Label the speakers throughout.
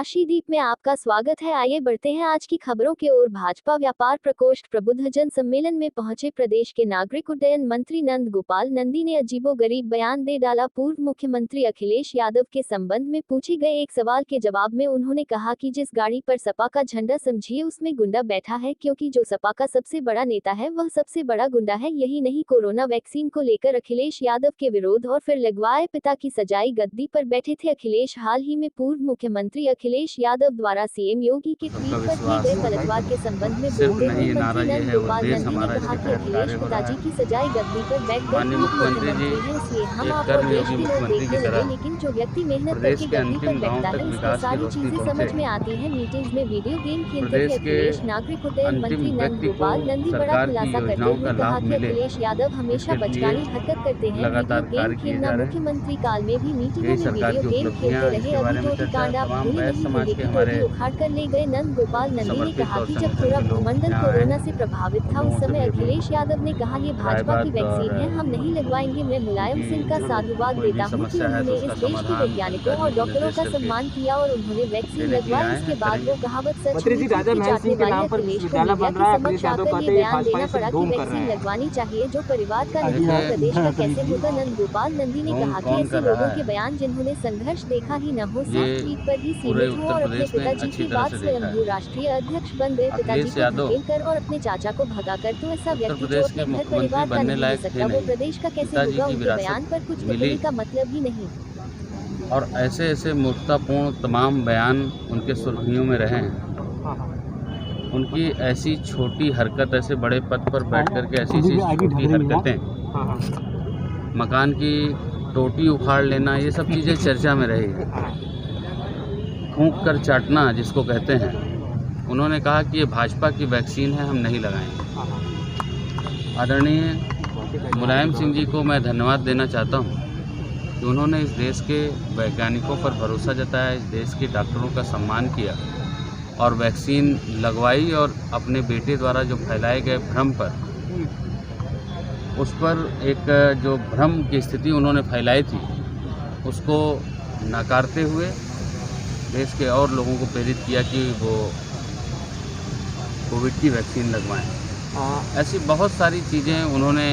Speaker 1: काशीदीप में आपका स्वागत है। आइए बढ़ते हैं आज की खबरों की ओर। भाजपा व्यापार प्रकोष्ठ प्रबुद्धजन सम्मेलन में पहुंचे प्रदेश के नागरिक उड्डयन मंत्री नंद गोपाल नंदी ने अजीबोगरीब बयान दे डाला। पूर्व मुख्यमंत्री अखिलेश यादव के संबंध में पूछे गए एक सवाल के जवाब में उन्होंने कहा कि जिस गाड़ी पर सपा का झंडा समझिए उसमें गुंडा बैठा है, क्योंकि जो सपा का सबसे बड़ा नेता है वह सबसे बड़ा गुंडा है। यही नहीं, कोरोना वैक्सीन को लेकर अखिलेश यादव के विरोध और फिर लगवाए पिता की सजाई गद्दी पर बैठे थे अखिलेश। हाल ही में पूर्व मुख्यमंत्री अखिलेश यादव द्वारा सीएम योगी के ट्वीट पर किए गए पलटवार के संबंध में बोलते हुए मंत्री नंद गोपाल नंदी ने कहा कि अखिलेश पिताजी की सजाई गद्दी पर बैठकर मुख्यमंत्री है, इसलिए हम आप और देश के लोग देखने लगे। लेकिन जो व्यक्ति मेहनत करके गद्दी पर बैठता है उसको सारी चीजें समझ में आती है। मीटिंग्स में वीडियो गेम खेलते थे अखिलेश। नागरिक उड्डयन मंत्री नंद गोपाल नंदी बड़ा खुलासा करते हुए कहा कि अखिलेश यादव हमेशा बचकानी हरकत करते हैं। वीडियो गेम खेलना मुख्यमंत्री काल में भी मीटिंगों में वीडियो गेम खेलते रहे। अभी टोटी कांड आप भूल नहीं होगी कि टोटी उखाड़ कर ले गए। नंद गोपाल नंदी ने कहा कि जब पूरा भूमंडल कोरोना से प्रभावित था उस समय अखिलेश यादव ने कहा ये भाजपा की वैक्सीन है, हम नहीं लगवाएंगे। मैं मुलायम सिंह का साधुवाद देता हूँ कि उन्होंने इस देश के वैज्ञानिकों और डॉक्टरों का सम्मान किया और उन्होंने वैक्सीन लगवाई। इसके बाद वो कहावत सच हुई कि चाटने वाले अखिलेश को मीडिया के समक्ष आकर ये बयान देना पड़ा कि वैक्सीन लगवानी चाहिए जो परिवार का नहीं हो, प्रदेश का कैसे होगा। नंद गोपाल नंदी ने कहा कि ऐसे लोगों के बयान जिन्होंने संघर्ष देखा ही न हो, सिर्फ ट्वीट पर ही सीमित हो और अपने पिताजी की बात स्वयं राष्ट्रीय अध्यक्ष बन गए। पिताजी को धकेल कर और अपने चाचा को भगाकर, तो ऐसा व्यक्ति जो अपने घर परिवार का नहीं हो सकता वो प्रदेश का कैसे होगा। उनके बयान पर कुछ टिप्पणी का मतलब ही नहीं।
Speaker 2: और ऐसे ऐसे मूर्खतापूर्ण तमाम बयान उनके सुर्खियों में रहे हैं। उनकी ऐसी छोटी हरकत, ऐसे बड़े पद पर बैठ करके ऐसी छोटी हरकतें, मकान की टोटी उखाड़ लेना, ये सब चीज़ें चर्चा में रही। फूंक कर चाटना जिसको कहते हैं, उन्होंने कहा कि ये भाजपा की वैक्सीन है, हम नहीं लगाएंगे। आदरणीय मुलायम सिंह जी को मैं धन्यवाद देना चाहता हूँ कि उन्होंने इस देश के वैज्ञानिकों पर भरोसा जताया, इस देश के डॉक्टरों का सम्मान किया और वैक्सीन लगवाई और अपने बेटे द्वारा जो फैलाए गए भ्रम पर, उस पर एक जो भ्रम की स्थिति उन्होंने फैलाई थी उसको नकारते हुए देश के और लोगों को प्रेरित किया कि वो कोविड की वैक्सीन लगवाएं। ऐसी बहुत सारी चीज़ें उन्होंने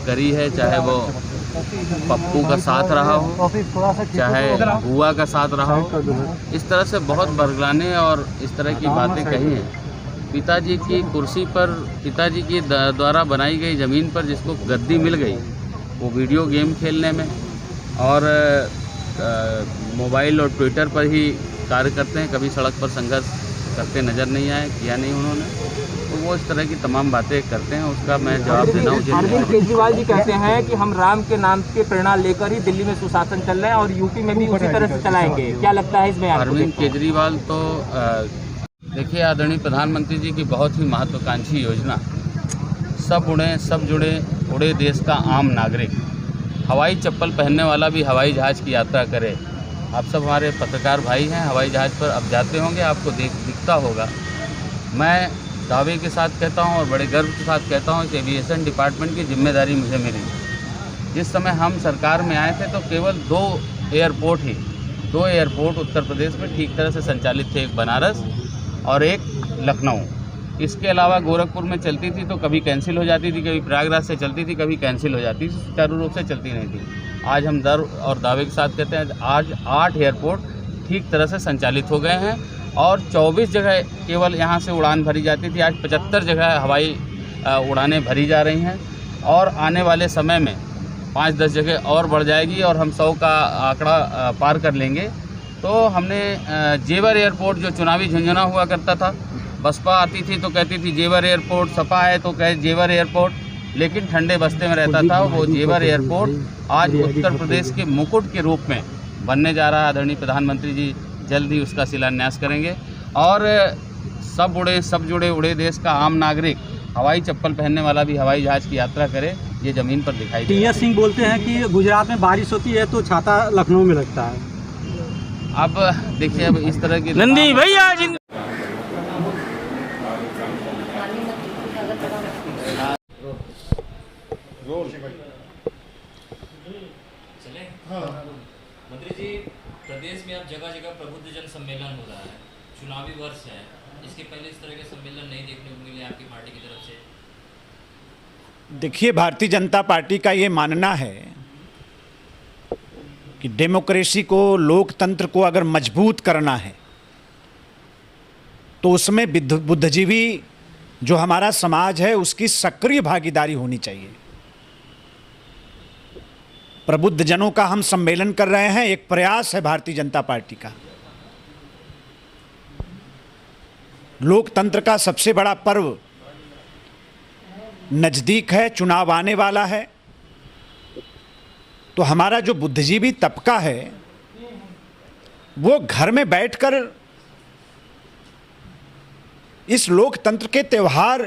Speaker 2: करी है, चाहे वो पप्पू का साथ रहा हो, चाहे बुआ का साथ रहा हो। इस तरह से बहुत बरगलाने और इस तरह की बातें कही हैं। पिताजी की कुर्सी पर, पिताजी की द्वारा बनाई गई ज़मीन पर जिसको गद्दी मिल गई, वो वीडियो गेम खेलने में और मोबाइल और ट्विटर पर ही कार्य करते हैं। कभी सड़क पर संघर्ष करते नज़र नहीं आए, किया नहीं उन्होंने। तो वो इस तरह की तमाम बातें करते हैं, उसका मैं जवाब देना उचित।
Speaker 3: अरविंद केजरीवाल जी कहते हैं कि हम राम के नाम के प्रेरणा लेकर ही दिल्ली में सुशासन चल रहे हैं और यूपी में भी उसी तरह से चलाएंगे। क्या लगता है इस बयान?
Speaker 2: अरविंद केजरीवाल तो देखिए, आदरणीय प्रधानमंत्री जी की बहुत ही महत्वाकांक्षी योजना सब उड़े सब जुड़े, उड़े देश का आम नागरिक, हवाई चप्पल पहनने वाला भी हवाई जहाज़ की यात्रा करे। आप सब हमारे पत्रकार भाई हैं, हवाई जहाज़ पर अब जाते होंगे, आपको दिखता होगा। मैं दावे के साथ कहता हूं और बड़े गर्व के साथ कहता हूं कि एविएशन डिपार्टमेंट की जिम्मेदारी मुझे मिली। जिस समय हम सरकार में आए थे तो केवल दो एयरपोर्ट उत्तर प्रदेश में ठीक तरह से संचालित थे, एक बनारस और एक लखनऊ। इसके अलावा गोरखपुर में चलती थी तो कभी कैंसिल हो जाती थी, कभी प्रयागराज से चलती थी, कभी कैंसिल हो जाती थी, सुचारू रूप से चलती नहीं थी। आज हम गर्व और दावे के साथ कहते हैं आज 8 एयरपोर्ट ठीक तरह से संचालित हो गए हैं और 24 जगह केवल यहाँ से उड़ान भरी जाती थी, आज 75 जगह हवाई उड़ानें भरी जा रही हैं और आने वाले समय में 5-10 जगह और बढ़ जाएगी और हम 100 का आंकड़ा पार कर लेंगे। तो हमने जेवर एयरपोर्ट, जो चुनावी झुंझुना हुआ करता था, बसपा आती थी तो कहती थी जेवर एयरपोर्ट, सपा आए तो कहे जेवर एयरपोर्ट, लेकिन ठंडे बस्ते में रहता था। वो जेवर एयरपोर्ट आज उत्तर प्रदेश के मुकुट के रूप में बनने जा रहा है। आदरणीय प्रधानमंत्री जी जल्द ही उसका शिलान्यास करेंगे और सब उड़े सब जुड़े, उड़े देश का आम नागरिक, हवाई चप्पल पहनने वाला भी हवाई जहाज़ की यात्रा करे, ये ज़मीन पर दिखाई देगा।
Speaker 4: टी.एस. सिंह बोलते हैं कि गुजरात में बारिश होती है तो छाता लखनऊ में लगता है।
Speaker 2: अब देखिए, अब इस तरह की
Speaker 3: नंदी भैया
Speaker 5: मंत्री जी, प्रदेश में अब जगह जगह प्रबुद्धजन सम्मेलन हो रहा है, चुनावी वर्ष है, इसके पहले इस तरह के सम्मेलन नहीं देखने को मिले आपकी पार्टी की तरफ से।
Speaker 6: देखिए, भारतीय जनता पार्टी का ये मानना है कि डेमोक्रेसी को, लोकतंत्र को अगर मजबूत करना है तो उसमें बुद्धिजीवी जो हमारा समाज है उसकी सक्रिय भागीदारी होनी चाहिए। प्रबुद्ध जनों का हम सम्मेलन कर रहे हैं, एक प्रयास है भारतीय जनता पार्टी का। लोकतंत्र का सबसे बड़ा पर्व नजदीक है, चुनाव आने वाला है, तो हमारा जो बुद्धिजीवी तबका है वो घर में बैठकर इस लोकतंत्र के त्यौहार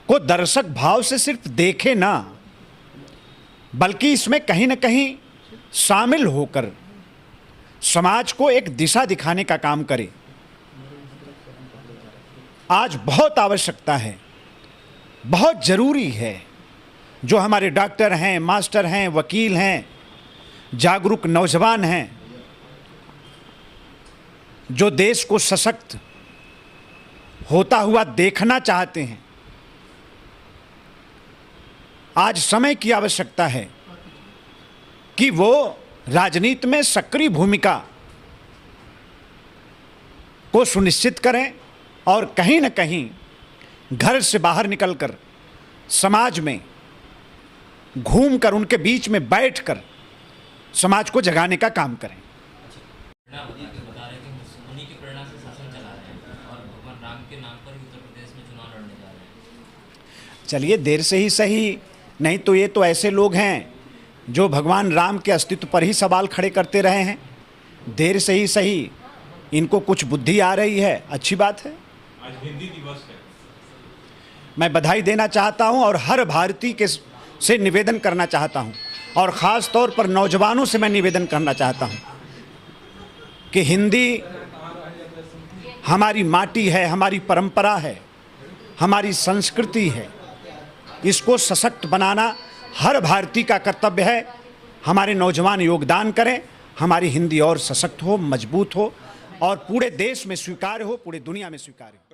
Speaker 6: को दर्शक भाव से सिर्फ देखे ना, बल्कि इसमें कहीं ना कहीं शामिल होकर समाज को एक दिशा दिखाने का काम करे। आज बहुत आवश्यकता है, बहुत जरूरी है, जो हमारे डॉक्टर हैं, मास्टर हैं, वकील हैं, जागरूक नौजवान हैं, जो देश को सशक्त होता हुआ देखना चाहते हैं। आज समय की आवश्यकता है कि वो राजनीति में सक्रिय भूमिका को सुनिश्चित करें और कहीं न कहीं घर से बाहर निकलकर समाज में घूमकर, उनके बीच में बैठकर समाज को जगाने का काम करें।
Speaker 5: बता रहे हैं कि उन्हीं की प्रेरणा से शासन चला रहे हैं और भगवान राम के नाम पर ही उत्तर प्रदेश में चुनाव लड़ने जा रहे हैं।
Speaker 6: चलिए, देर से ही सही, नहीं तो ये तो ऐसे लोग हैं जो भगवान राम के अस्तित्व पर ही सवाल खड़े करते रहे हैं। देर से ही सही, इनको कुछ बुद्धि आ रही है, अच्छी बात है।
Speaker 7: आज हिंदी दिवस है।
Speaker 6: मैं बधाई देना चाहता हूं और हर भारतीय के से निवेदन करना चाहता हूं, और ख़ास तौर पर नौजवानों से मैं निवेदन करना चाहता हूं कि हिंदी हमारी माटी है, हमारी परंपरा है, हमारी संस्कृति है। इसको सशक्त बनाना हर भारतीय का कर्तव्य है। हमारे नौजवान योगदान करें, हमारी हिंदी और सशक्त हो, मजबूत हो और पूरे देश में स्वीकार्य हो, पूरे दुनिया में स्वीकार्य हो।